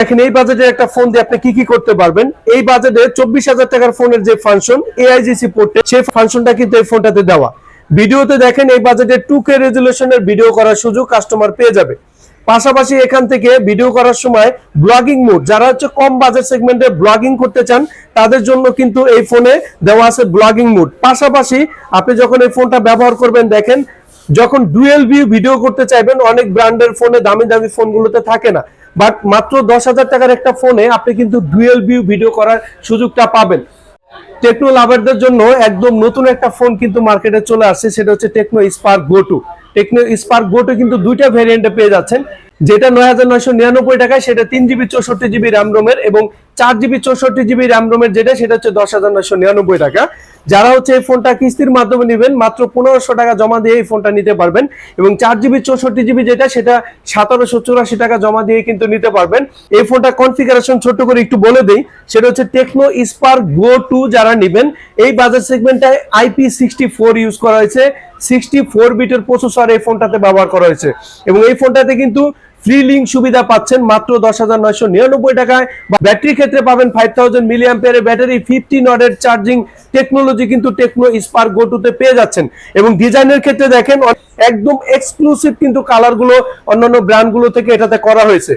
দেখেন এই বাজেটে একটা ফোন দিয়ে আপনি কি কি করতে পারবেন। এই বাজেটে 24,000 টাকার ফোনের যে ফাংশন AIGC পোর্টে, সেই ফাংশনটা কিন্তু এই ফোনটাতে দেওয়া। ভিডিওতে দেখেন এই বাজেটে 2K রেজুলেশনের ভিডিও করার সুযোগ কাস্টমার পেয়ে যাবে। পাশাপাশি এখান থেকে ভিডিও করার সময় ব্লগিং মোড, যারা হচ্ছে কম বাজেট সেগমেন্টে ব্লগিং করতে চান তাদের জন্য কিন্তু এই ফোনে দেওয়া আছে ব্লগিং মোড। পাশাপাশি আপনি যখন এই ফোনটা ব্যবহার করবেন, দেখেন যখন ডুয়েল ভিউ ভিডিও করতে চাইবেন, অনেক ব্র্যান্ডের ফোনে দামি দামি ফোনগুলোতে থাকে না, বাট মাত্র 10,000 টাকার একটা ফোনে আপনি কিন্তু ডুয়েল ভিউ ভিডিও করার সুযোগটা পাবেন। টেকনো লাভারদের জন্য একদম নতুন একটা ফোন কিন্তু মার্কেটে চলে আসছে, সেটা হচ্ছে Tecno Spark go to. Tecno Spark go to কিন্তু দুইটা ভেরিয়েন্টে পেয়ে যাচ্ছেন। যেটা 9,999 টাকায়, সেটা 3GB 64GB র্যাম রোমের এবং 4GB 64GB র্যাম রোমের, যেটা সেটা হচ্ছে 10,999 টাকা। যারা হচ্ছে এই ফোনটা কিস্তির মাধ্যমে নেবেন, মাত্র 1500 টাকা জমা দিয়ে এই ফোনটা নিতে পারবেন। এবং 4GB 64GB যেটা, সেটা 1784 টাকা জমা দিয়ে কিন্তু নিতে পারবেন। এই ফোনটা কনফিগারেশন ছোট করে একটু বলে দেই, সেটা হচ্ছে টেকনো স্পার্ক গো টু। যারা নেবেন এই বাজেট সেগমেন্টটায় IP64 ইউজ করা হয়েছে, 64 বিটের প্রসেসর এই ফোনটাতে ব্যবহার করা হয়েছে। এবং এই ফোনটাতে কিন্তু ফ্রি লিঙ্ক সুবিধা পাচ্ছেন মাত্র 10,999 টাকায়। ব্যাটারি ক্ষেত্রে পাবেন 5000 মিলিঅ্যাম্পিয়ারের ব্যাটারি, 50 ওয়াটের চার্জিং টেকনোলজি কিন্তু টেকনো স্পার্ক গো টু তে পেয়ে যাচ্ছেন। এবং ডিজাইনের ক্ষেত্রে দেখেন একদম এক্সক্লুসিভ কিন্তু কালারগুলো অন্যান্য ব্র্যান্ডগুলো থেকে এটাতে করা হয়েছে।